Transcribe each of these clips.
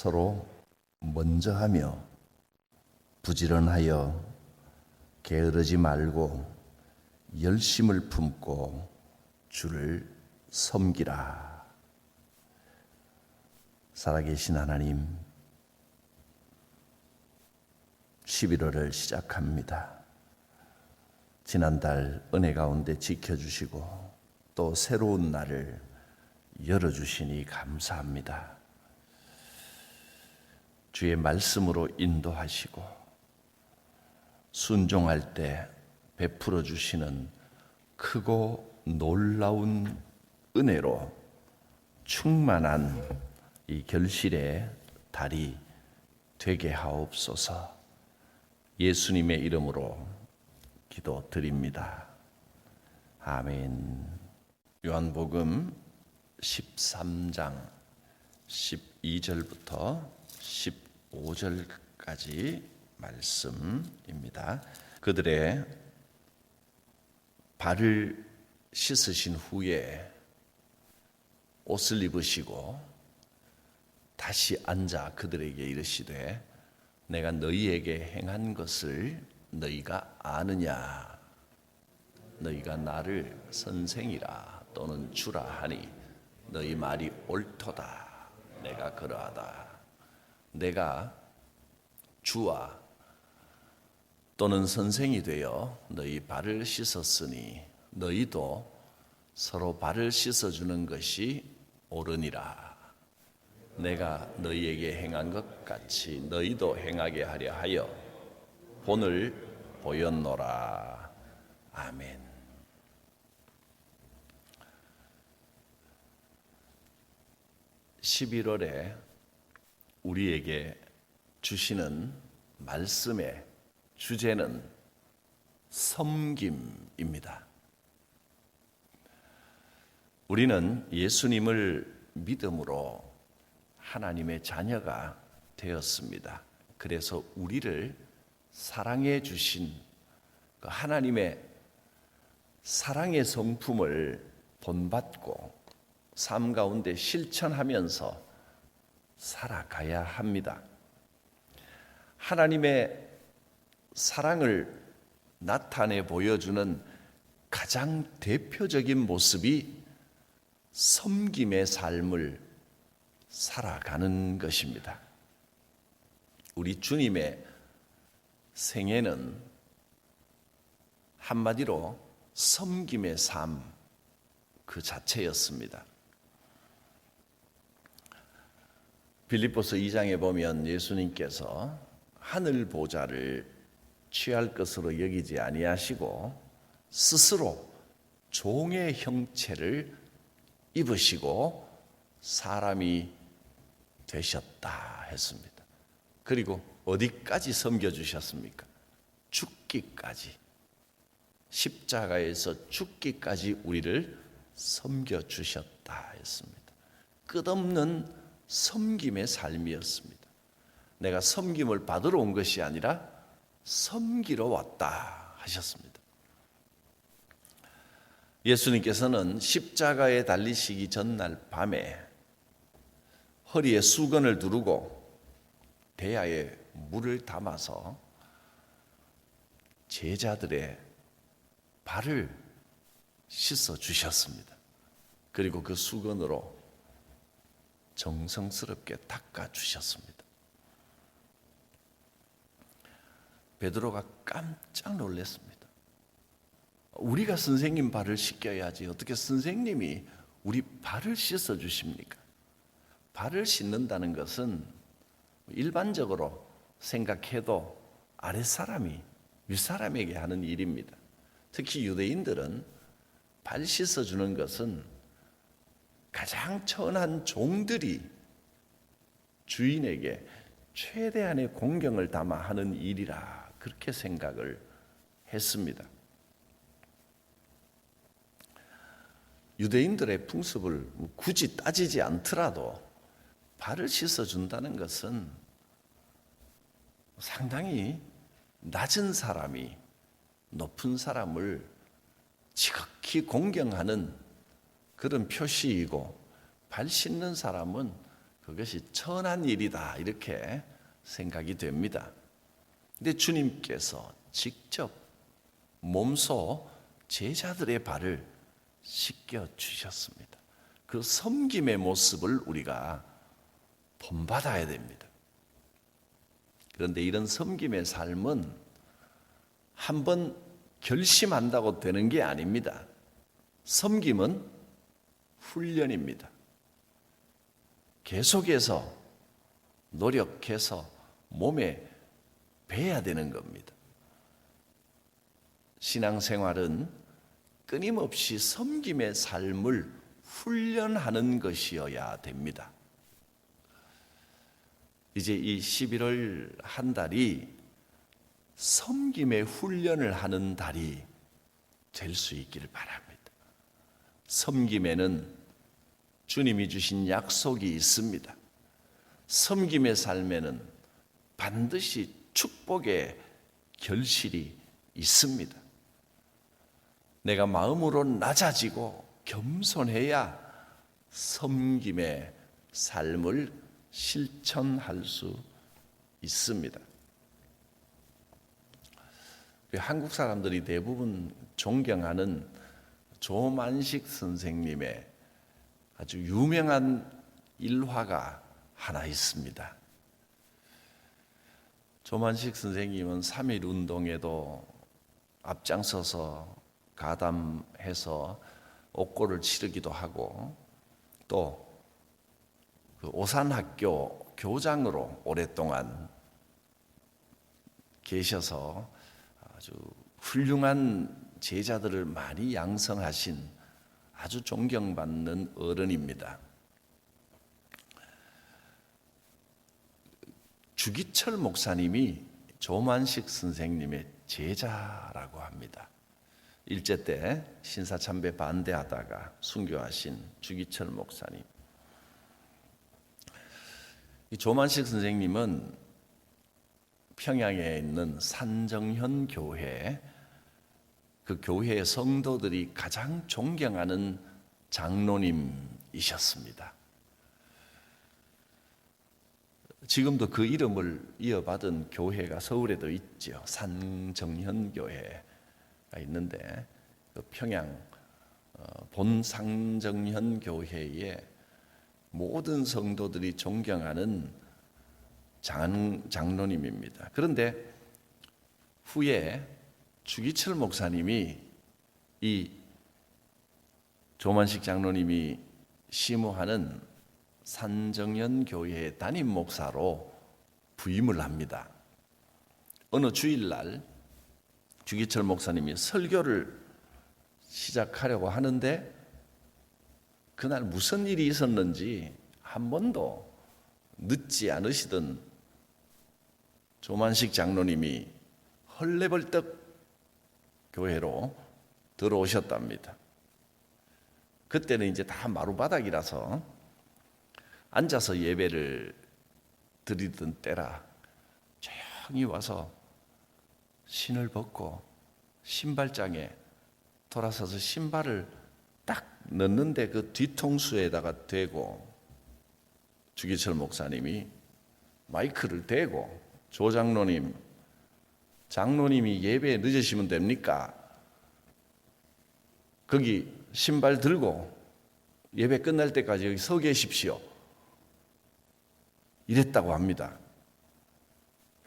서로 먼저 하며 부지런하여 게으르지 말고 열심을 품고 주를 섬기라. 살아계신 하나님, 11월을 시작합니다. 지난달 은혜 가운데 지켜주시고 또 새로운 날을 열어주시니 감사합니다. 주의 말씀으로 인도하시고 순종할 때 베풀어 주시는 크고 놀라운 은혜로 충만한 이 결실의 달이 되게 하옵소서. 예수님의 이름으로 기도드립니다. 아멘. 요한복음 13장 12절부터 15절까지 말씀입니다. 그들의 발을 씻으신 후에 옷을 입으시고 다시 앉아 그들에게 이르시되 내가 너희에게 행한 것을 너희가 아느냐? 너희가 나를 선생이라 또는 주라 하니 너희 말이 옳도다. 내가 그러하다. 내가 주와 또는 선생이 되어 너희 발을 씻었으니 너희도 서로 발을 씻어주는 것이 옳으니라. 내가 너희에게 행한 것 같이 너희도 행하게 하려 하여 본을 보였노라. 아멘. (11월에) 우리에게 주시는 말씀의 주제는 섬김입니다. 우리는 예수님을 믿음으로 하나님의 자녀가 되었습니다. 그래서 우리를 사랑해 주신 그 하나님의 사랑의 성품을 본받고 삶 가운데 실천하면서 살아가야 합니다. 하나님의 사랑을 나타내 보여주는 가장 대표적인 모습이 섬김의 삶을 살아가는 것입니다. 우리 주님의 생애는 한마디로 섬김의 삶 그 자체였습니다. 빌립보서 2장에 보면 예수님께서 하늘 보좌를 취할 것으로 여기지 아니하시고 스스로 종의 형체를 입으시고 사람이 되셨다 했습니다. 그리고 어디까지 섬겨주셨습니까? 죽기까지, 십자가에서 죽기까지 우리를 섬겨주셨다 했습니다. 끝없는 섬김의 삶이었습니다. 내가 섬김을 받으러 온 것이 아니라 섬기러 왔다 하셨습니다. 예수님께서는 십자가에 달리시기 전날 밤에 허리에 수건을 두르고 대야에 물을 담아서 제자들의 발을 씻어 주셨습니다. 그리고 그 수건으로 정성스럽게 닦아 주셨습니다. 베드로가 깜짝 놀랐습니다. 우리가 선생님 발을 씻겨야지 어떻게 선생님이 우리 발을 씻어 주십니까? 발을 씻는다는 것은 일반적으로 생각해도 아랫사람이 윗사람에게 하는 일입니다. 특히 유대인들은 발 씻어주는 것은 가장 천한 종들이 주인에게 최대한의 공경을 담아 하는 일이라 그렇게 생각을 했습니다. 유대인들의 풍습을 굳이 따지지 않더라도 발을 씻어준다는 것은 상당히 낮은 사람이 높은 사람을 지극히 공경하는 그런 표시이고 발 씻는 사람은 그것이 천한 일이다 이렇게 생각이 됩니다. 근데 주님께서 직접 몸소 제자들의 발을 씻겨 주셨습니다. 그 섬김의 모습을 우리가 본받아야 됩니다. 그런데 이런 섬김의 삶은 한번 결심한다고 되는 게 아닙니다. 섬김은 훈련입니다. 계속해서 노력해서 몸에 배야 되는 겁니다. 신앙생활은 끊임없이 섬김의 삶을 훈련하는 것이어야 됩니다. 이제 이 11월 한 달이 섬김의 훈련을 하는 달이 될 수 있기를 바랍니다. 섬김에는 주님이 주신 약속이 있습니다. 섬김의 삶에는 반드시 축복의 결실이 있습니다. 내가 마음으로 낮아지고 겸손해야 섬김의 삶을 실천할 수 있습니다. 한국 사람들이 대부분 존경하는 조만식 선생님의 아주 유명한 일화가 하나 있습니다. 조만식 선생님은 3.1 운동에도 앞장서서 가담해서 옥고를 치르기도 하고 또 그 오산학교 교장으로 오랫동안 계셔서 아주 훌륭한 제자들을 많이 양성하신 아주 존경받는 어른입니다. 주기철 목사님이 조만식 선생님의 제자라고 합니다. 일제 때 신사참배 반대하다가 순교하신 주기철 목사님. 이 조만식 선생님은 평양에 있는 산정현 교회, 그 교회의 성도들이 가장 존경하는 장로님이셨습니다. 지금도 그 이름을 이어받은 교회가 서울에도 있죠. 산정현 교회가 있는데 그 평양 본 산정현 교회에 모든 성도들이 존경하는 장로님입니다. 그런데 후에 주기철 목사님이 이 조만식 장로님이 시무하는 산정현 교회의 담임 목사로 부임을 합니다. 어느 주일날 주기철 목사님이 설교를 시작하려고 하는데 그날 무슨 일이 있었는지 한 번도 늦지 않으시던 조만식 장로님이 헐레벌떡 교회로 들어오셨답니다. 그때는 이제 다 마루바닥이라서 앉아서 예배를 드리던 때라 조용히 와서 신을 벗고 신발장에 돌아서서 신발을 딱 넣는데 그 뒤통수에다가 대고 주기철 목사님이 마이크를 대고 조 장로님, 장로님이 예배에 늦으시면 됩니까? 거기 신발 들고 예배 끝날 때까지 여기 서 계십시오. 이랬다고 합니다.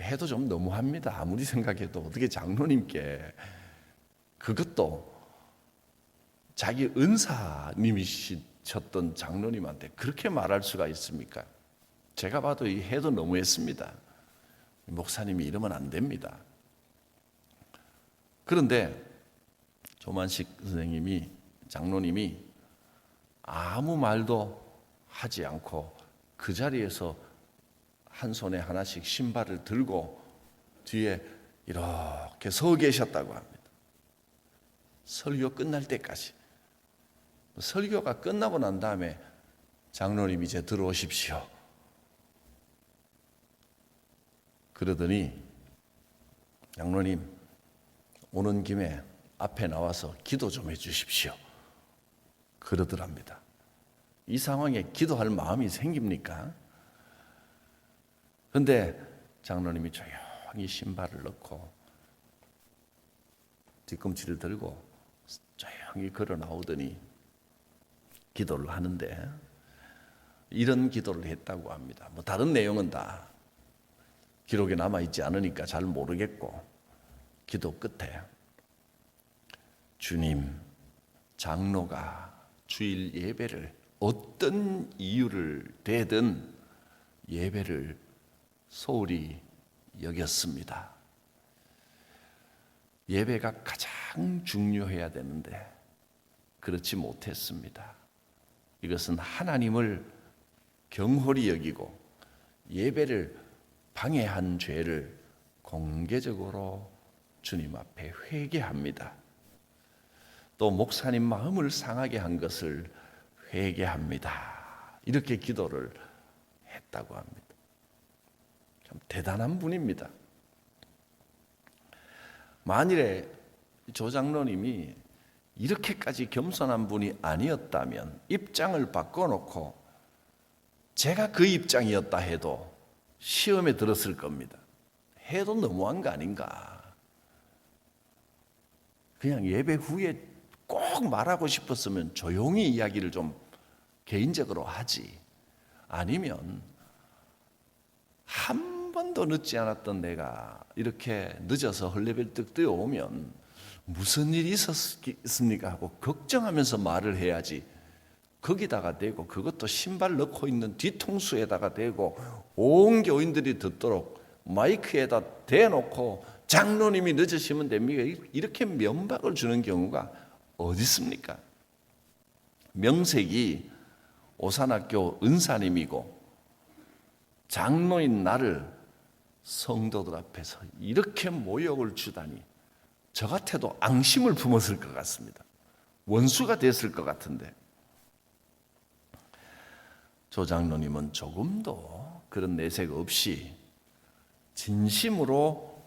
해도 좀 너무합니다. 아무리 생각해도 어떻게 장로님께 그것도 자기 은사님이셨던 장로님한테 그렇게 말할 수가 있습니까? 제가 봐도 이 해도 너무했습니다. 목사님이 이러면 안 됩니다. 그런데 조만식 선생님이 장로님이 아무 말도 하지 않고 그 자리에서 한 손에 하나씩 신발을 들고 뒤에 이렇게 서 계셨다고 합니다. 설교 끝날 때까지. 설교가 끝나고 난 다음에 장로님 이제 들어오십시오. 그러더니 장로님 오는 김에 앞에 나와서 기도 좀 해주십시오. 그러더랍니다. 이 상황에 기도할 마음이 생깁니까? 그런데 장로님이 조용히 신발을 넣고 뒤꿈치를 들고 조용히 걸어 나오더니 기도를 하는데, 이런 기도를 했다고 합니다. 뭐 다른 내용은 다 기록에 남아있지 않으니까 잘 모르겠고, 기도 끝에 주님, 장로가 주일 예배를 어떤 이유를 대든 예배를 소홀히 여겼습니다. 예배가 가장 중요해야 되는데 그렇지 못했습니다. 이것은 하나님을 경홀히 여기고 예배를 방해한 죄를 공개적으로 주님 앞에 회개합니다. 또 목사님 마음을 상하게 한 것을 회개합니다. 이렇게 기도를 했다고 합니다. 참 대단한 분입니다. 만일에 조 장로님이 이렇게까지 겸손한 분이 아니었다면 입장을 바꿔놓고 제가 그 입장이었다 해도 시험에 들었을 겁니다. 해도 너무한 거 아닌가. 그냥 예배 후에 꼭 말하고 싶었으면 조용히 이야기를 좀 개인적으로 하지. 아니면 한 번도 늦지 않았던 내가 이렇게 늦어서 헐레벌떡 뛰어오면 무슨 일이 있었습니까 하고 걱정하면서 말을 해야지. 거기다가 대고, 그것도 신발 넣고 있는 뒤통수에다가 대고 온 교인들이 듣도록 마이크에다 대놓고 장로님이 늦으시면 됩니까? 이렇게 면박을 주는 경우가 어디 있습니까? 명색이 오산학교 은사님이고 장로인 나를 성도들 앞에서 이렇게 모욕을 주다니, 저 같아도 앙심을 품었을 것 같습니다. 원수가 됐을 것 같은데, 조 장로님은 조금도 그런 내색 없이 진심으로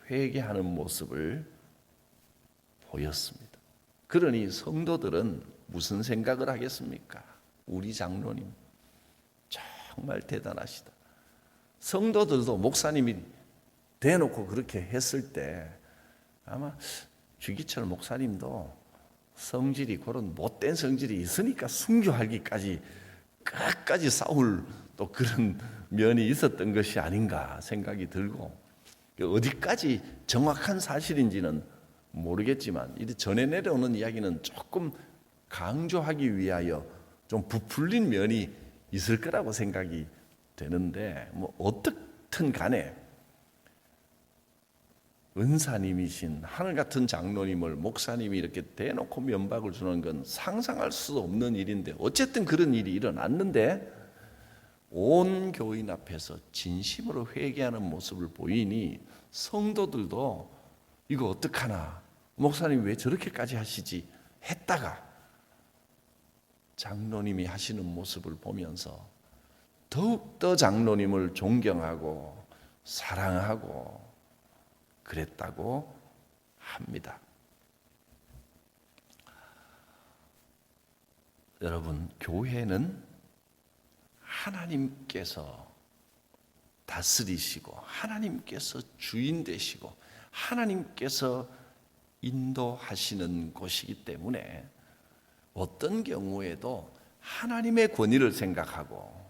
회개하는 모습을 보였습니다. 그러니 성도들은 무슨 생각을 하겠습니까? 우리 장로님 정말 대단하시다. 성도들도 목사님이 대놓고 그렇게 했을 때 아마 주기철 목사님도 성질이, 그런 못된 성질이 있으니까 순교하기까지 끝까지 싸울 또 그런 면이 있었던 것이 아닌가 생각이 들고, 어디까지 정확한 사실인지는 모르겠지만 이 전해 내려오는 이야기는 조금 강조하기 위하여 좀 부풀린 면이 있을 거라고 생각이 되는데, 뭐 어떻든 간에 은사님이신 하늘같은 장로님을 목사님이 이렇게 대놓고 면박을 주는 건 상상할 수 없는 일인데, 어쨌든 그런 일이 일어났는데 온 교인 앞에서 진심으로 회개하는 모습을 보이니 성도들도 이거 어떡하나, 목사님 왜 저렇게까지 하시지 했다가 장로님이 하시는 모습을 보면서 더욱더 장로님을 존경하고 사랑하고 그랬다고 합니다. 여러분, 교회는 하나님께서 다스리시고 하나님께서 주인 되시고 하나님께서 인도하시는 곳이기 때문에 어떤 경우에도 하나님의 권위를 생각하고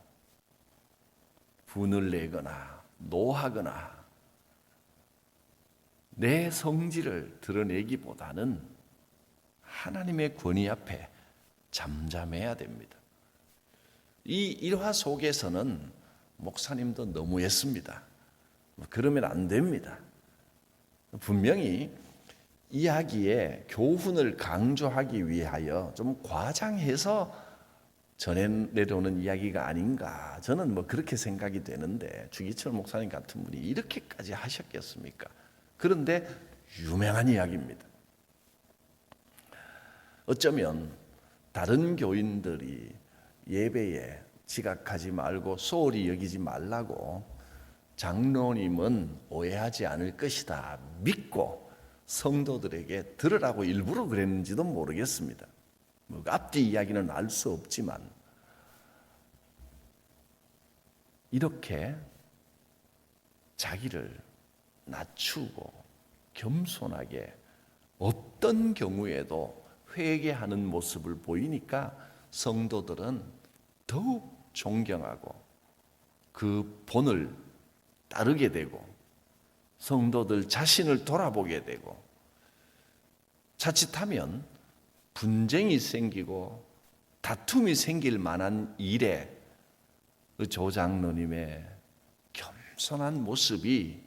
분을 내거나 노하거나 내 성질을 드러내기보다는 하나님의 권위 앞에 잠잠해야 됩니다. 이 일화 속에서는 목사님도 너무했습니다. 그러면 안 됩니다. 분명히 이야기에 교훈을 강조하기 위하여 좀 과장해서 전해 내려오는 이야기가 아닌가, 저는 뭐 그렇게 생각이 되는데, 주기철 목사님 같은 분이 이렇게까지 하셨겠습니까? 그런데 유명한 이야기입니다. 어쩌면 다른 교인들이 예배에 지각하지 말고 소홀히 여기지 말라고 장로님은 오해하지 않을 것이다 믿고 성도들에게 들으라고 일부러 그랬는지도 모르겠습니다. 뭐 앞뒤 이야기는 알 수 없지만, 이렇게 자기를 낮추고 겸손하게 어떤 경우에도 회개하는 모습을 보이니까 성도들은 더욱 존경하고 그 본을 따르게 되고 성도들 자신을 돌아보게 되고 자칫하면 분쟁이 생기고 다툼이 생길 만한 일에 그 조장로님의 겸손한 모습이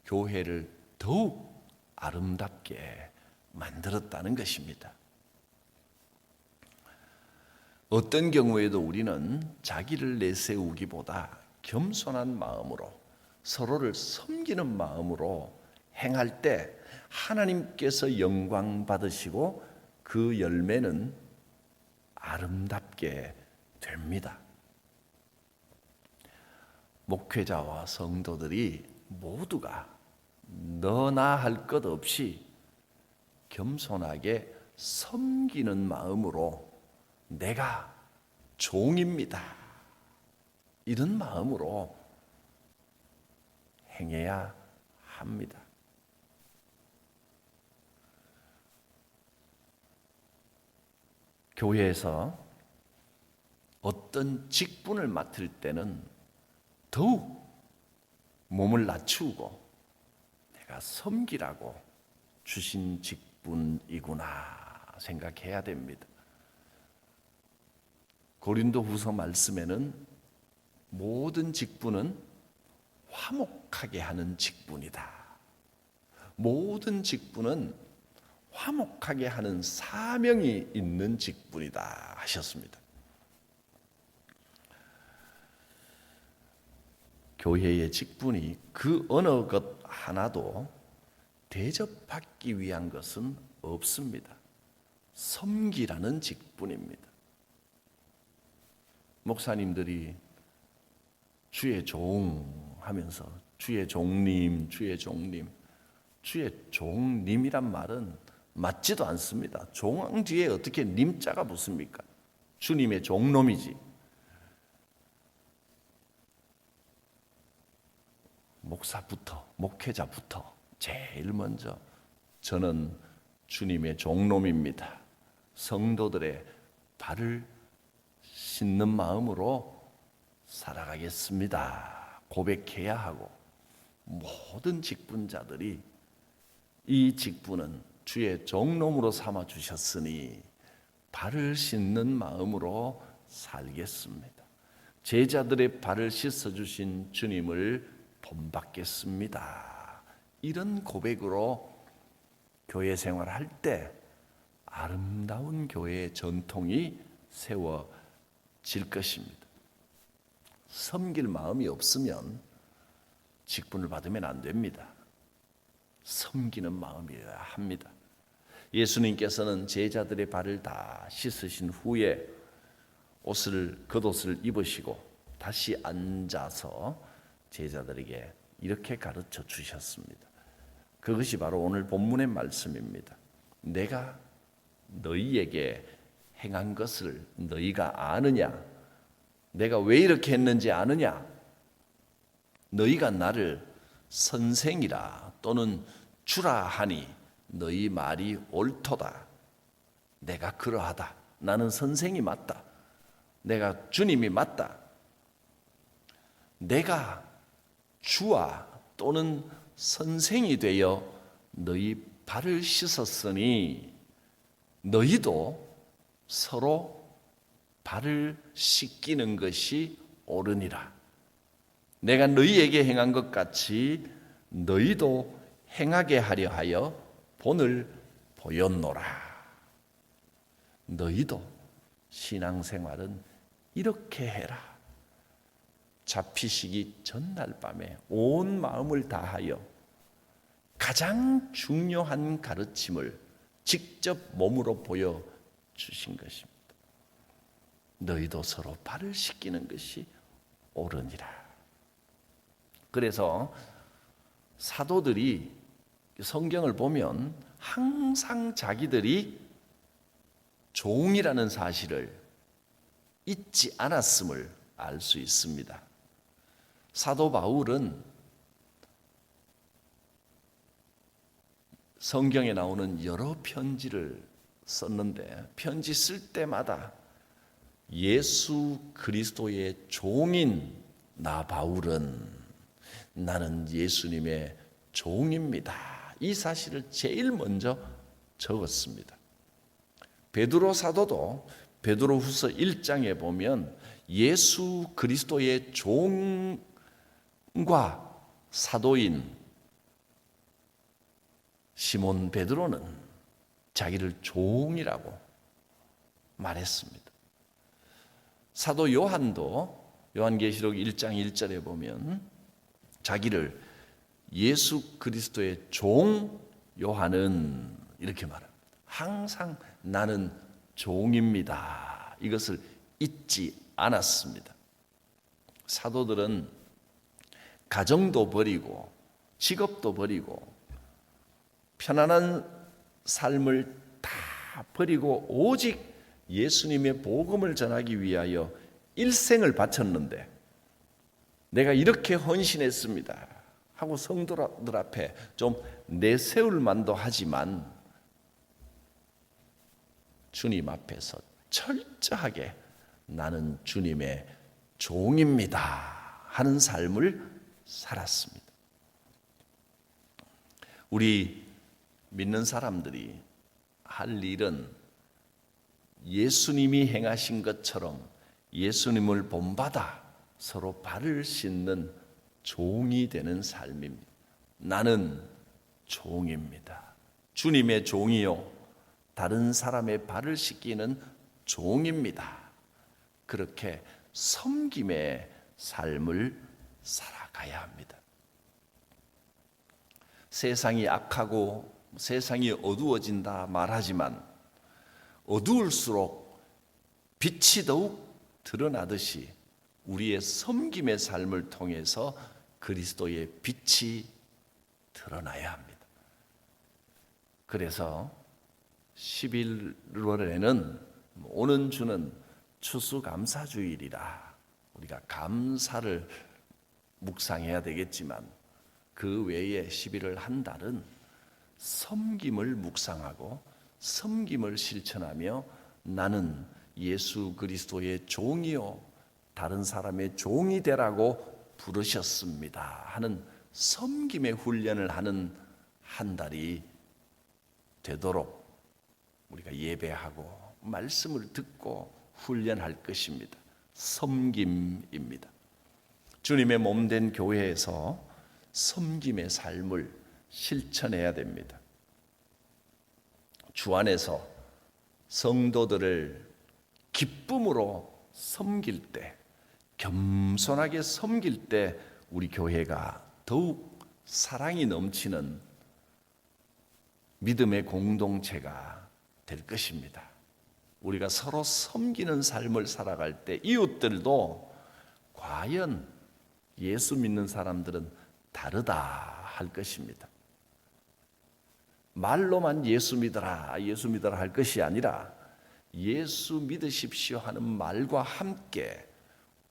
교회를 더욱 아름답게 만들었다는 것입니다. 어떤 경우에도 우리는 자기를 내세우기보다 겸손한 마음으로 서로를 섬기는 마음으로 행할 때 하나님께서 영광 받으시고 그 열매는 아름답게 됩니다. 목회자와 성도들이 모두가 너나 할 것 없이 겸손하게 섬기는 마음으로 내가 종입니다. 이런 마음으로 행해야 합니다. 교회에서 어떤 직분을 맡을 때는 더욱 몸을 낮추고 내가 섬기라고 주신 직분이구나 생각해야 됩니다. 고린도후서 말씀에는 모든 직분은 화목하게 하는 직분이다. 모든 직분은 화목하게 하는 사명이 있는 직분이다 하셨습니다. 교회의 직분이 그 어느 것 하나도 대접받기 위한 것은 없습니다. 섬기라는 직분입니다. 목사님들이 주의 종 하면서 주의 종님, 주의 종님, 주의 종님이란 말은 맞지도 않습니다. 종 뒤에 어떻게 님자가 붙습니까? 주님의 종놈이지. 목사부터, 목회자부터 제일 먼저 저는 주님의 종놈입니다. 성도들의 발을 씻는 마음으로 살아가겠습니다. 고백해야 하고 모든 직분자들이 이 직분은 주의 종놈으로 삼아 주셨으니 발을 씻는 마음으로 살겠습니다. 제자들의 발을 씻어 주신 주님을 본받겠습니다. 이런 고백으로 교회 생활할 때 아름다운 교회의 전통이 세워질 것입니다. 섬길 마음이 없으면 직분을 받으면 안 됩니다. 섬기는 마음이어야 합니다. 예수님께서는 제자들의 발을 다 씻으신 후에 겉옷을 입으시고 다시 앉아서 제자들에게 이렇게 가르쳐 주셨습니다. 그것이 바로 오늘 본문의 말씀입니다. 내가 너희에게 행한 것을 너희가 아느냐? 내가 왜 이렇게 했는지 아느냐? 너희가 나를 선생이라 또는 주라 하니 너희 말이 옳도다. 내가 그러하다. 나는 선생이 맞다. 내가 주님이 맞다. 내가 주와 또는 선생이 되어 너희 발을 씻었으니 너희도 서로 발을 씻기는 것이 옳으니라. 내가 너희에게 행한 것 같이 너희도 행하게 하려 하여 본을 보였노라. 너희도 신앙생활은 이렇게 해라. 잡히시기 전날 밤에 온 마음을 다하여 가장 중요한 가르침을 직접 몸으로 보여주신 것입니다. 너희도 서로 발을 씻기는 것이 옳으니라. 그래서 사도들이 성경을 보면 항상 자기들이 종이라는 사실을 잊지 않았음을 알 수 있습니다. 사도 바울은 성경에 나오는 여러 편지를 썼는데 편지 쓸 때마다 예수 그리스도의 종인 나 바울은 나는 예수님의 종입니다. 이 사실을 제일 먼저 적었습니다. 베드로 사도도 베드로후서 1장에 보면 예수 그리스도의 종과 사도인 시몬 베드로는 자기를 종이라고 말했습니다. 사도 요한도 요한계시록 1장 1절에 보면 자기를 예수 그리스도의 종 요한은 이렇게 말합니다. 항상 나는 종입니다. 이것을 잊지 않았습니다. 사도들은 가정도 버리고 직업도 버리고 편안한 삶을 다 버리고 오직 예수님의 복음을 전하기 위하여 일생을 바쳤는데 내가 이렇게 헌신했습니다 하고 성도들 앞에 좀 내세울 만도 하지만 주님 앞에서 철저하게 나는 주님의 종입니다 하는 삶을 살았습니다. 우리 믿는 사람들이 할 일은 예수님이 행하신 것처럼 예수님을 본받아 서로 발을 씻는 종이 되는 삶입니다. 나는 종입니다. 주님의 종이요 다른 사람의 발을 씻기는 종입니다. 그렇게 섬김의 삶을 살아가야 합니다. 세상이 악하고 세상이 어두워진다 말하지만 어두울수록 빛이 더욱 드러나듯이 우리의 섬김의 삶을 통해서 그리스도의 빛이 드러나야 합니다. 그래서 11월에는 오는 주는 추수감사주일이라 우리가 감사를 묵상해야 되겠지만 그 외에 11월 한 달은 섬김을 묵상하고 섬김을 실천하며 나는 예수 그리스도의 종이요 다른 사람의 종이 되라고 부르셨습니다 하는 섬김의 훈련을 하는 한 달이 되도록 우리가 예배하고 말씀을 듣고 훈련할 것입니다. 섬김입니다. 주님의 몸된 교회에서 섬김의 삶을 실천해야 됩니다. 주 안에서 성도들을 기쁨으로 섬길 때, 겸손하게 섬길 때 우리 교회가 더욱 사랑이 넘치는 믿음의 공동체가 될 것입니다. 우리가 서로 섬기는 삶을 살아갈 때 이웃들도 과연 예수 믿는 사람들은 다르다 할 것입니다. 말로만 예수 믿어라 할 것이 아니라 예수 믿으십시오 하는 말과 함께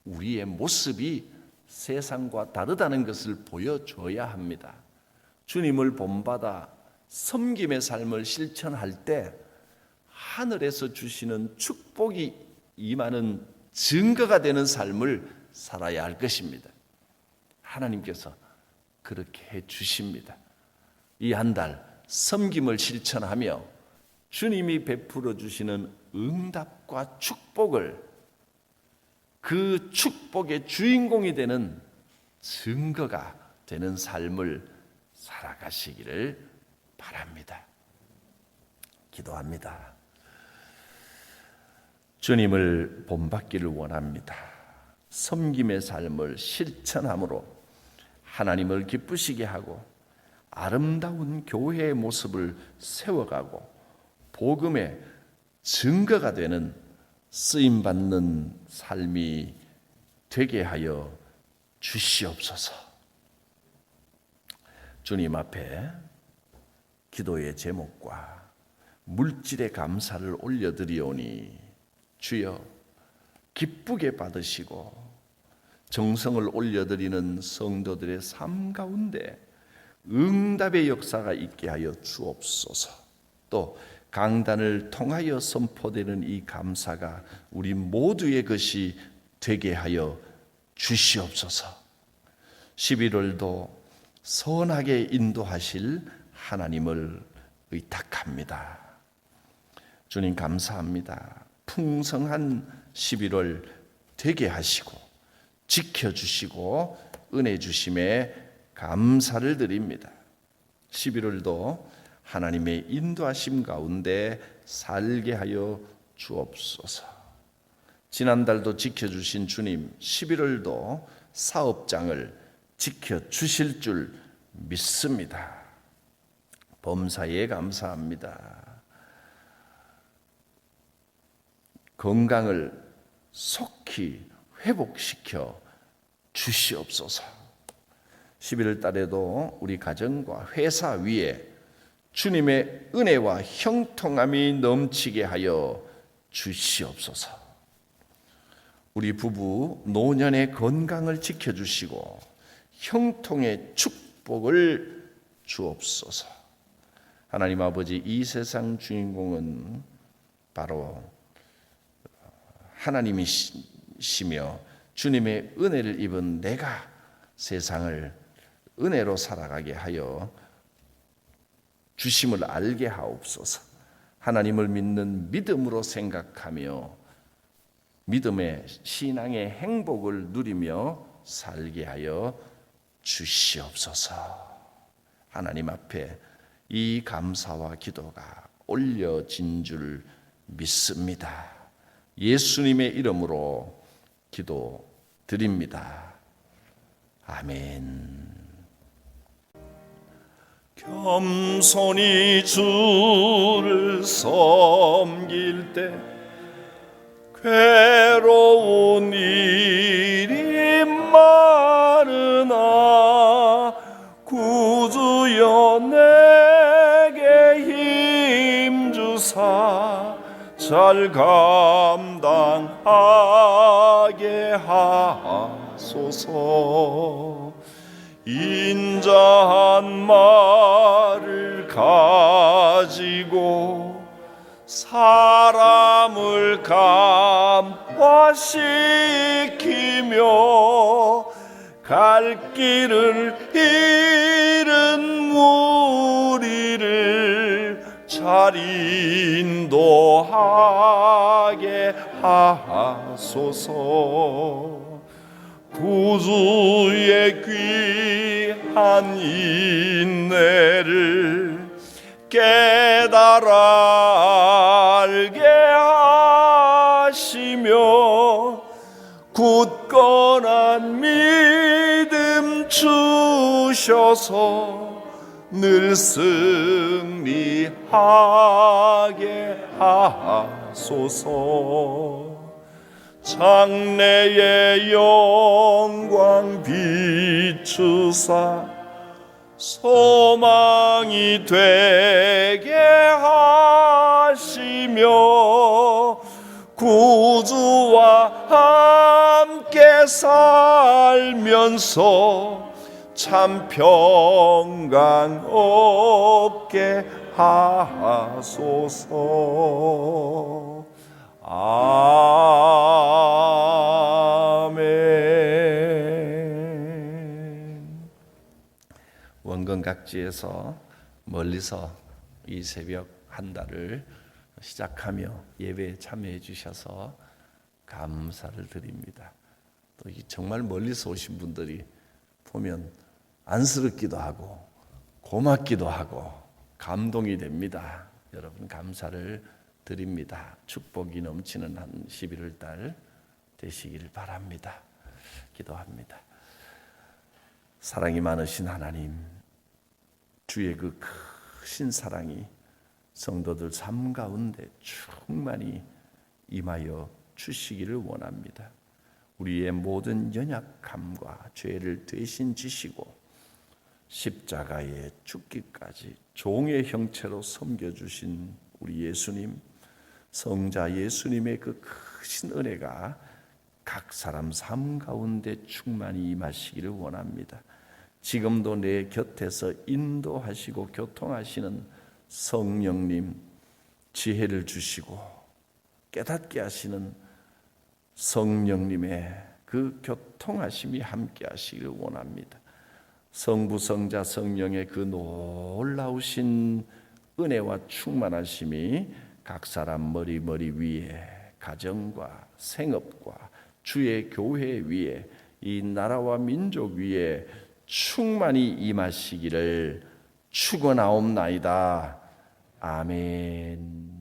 우리의 모습이 세상과 다르다는 것을 보여줘야 합니다. 주님을 본받아 섬김의 삶을 실천할 때 하늘에서 주시는 축복이 임하는 증거가 되는 삶을 살아야 할 것입니다. 하나님께서 그렇게 해 주십니다. 이 한 달 섬김을 실천하며 주님이 베풀어 주시는 응답과 축복을 그 축복의 주인공이 되는 증거가 되는 삶을 살아가시기를 바랍니다. 기도합니다. 주님을 본받기를 원합니다. 섬김의 삶을 실천함으로 하나님을 기쁘시게 하고 아름다운 교회의 모습을 세워가고 복음의 증거가 되는 쓰임받는 삶이 되게 하여 주시옵소서. 주님 앞에 기도의 제목과 물질의 감사를 올려드리오니 주여 기쁘게 받으시고 정성을 올려드리는 성도들의 삶 가운데 응답의 역사가 있게 하여 주옵소서. 또 강단을 통하여 선포되는 이 감사가 우리 모두의 것이 되게 하여 주시옵소서. 11월도 선하게 인도하실 하나님을 의탁합니다. 주님 감사합니다. 풍성한 11월 되게 하시고 지켜주시고 은혜 주심에 감사를 드립니다. 11월도 하나님의 인도하심 가운데 살게 하여 주옵소서. 지난달도 지켜주신 주님, 11월도 사업장을 지켜주실 줄 믿습니다. 범사에 감사합니다. 건강을 속히 회복시켜 주시옵소서. 11월 달에도 우리 가정과 회사 위에 주님의 은혜와 형통함이 넘치게 하여 주시옵소서. 우리 부부 노년의 건강을 지켜주시고 형통의 축복을 주옵소서. 하나님 아버지, 이 세상 주인공은 바로 하나님이시며 주님의 은혜를 입은 내가 세상을 은혜로 살아가게 하여 주심을 알게 하옵소서. 하나님을 믿는 믿음으로 생각하며 믿음의 신앙의 행복을 누리며 살게 하여 주시옵소서. 하나님 앞에 이 감사와 기도가 올려진 줄 믿습니다. 예수님의 이름으로 기도드립니다. 아멘. 겸손히 주를 섬길 때 괴로운 일이 많으나 구주여 내게 힘주사 잘 감당하게 하소서. 인자한 말을 가지고 사람을 감화시키며 갈 길을 잃은 무리를 잘 인도하게 하소서. 구주의 귀한 인내를 깨달아 알게 하시며 굳건한 믿음 주셔서 늘 승리하게 하소서. 장래의 영광 비추사 소망이 되게 하시며 구주와 함께 살면서 참 평강 얻게 하소서. 아멘. 원건 각지에서 멀리서 이 새벽 한 달을 시작하며 예배에 참여해 주셔서 감사를 드립니다. 또 정말 멀리서 오신 분들이 보면 안쓰럽기도 하고 고맙기도 하고 감동이 됩니다. 여러분 감사를 드립니다. 축복이 넘치는 한 11월 달 되시길 바랍니다. 기도합니다. 사랑이 많으신 하나님, 주의 그 크신 사랑이 성도들 삶 가운데 충만히 임하여 주시기를 원합니다. 우리의 모든 연약함과 죄를 대신 지시고 십자가에 죽기까지 종의 형체로 섬겨주신 우리 예수님, 성자 예수님의 그 크신 은혜가 각 사람 삶 가운데 충만히 임하시기를 원합니다. 지금도 내 곁에서 인도하시고 교통하시는 성령님, 지혜를 주시고 깨닫게 하시는 성령님의 그 교통하심이 함께 하시기를 원합니다. 성부, 성자, 성령의 그 놀라우신 은혜와 충만하심이 각 사람 머리 위에, 가정과 생업과 주의 교회 위에, 이 나라와 민족 위에 충만히 임하시기를 축원하옵나이다. 아멘.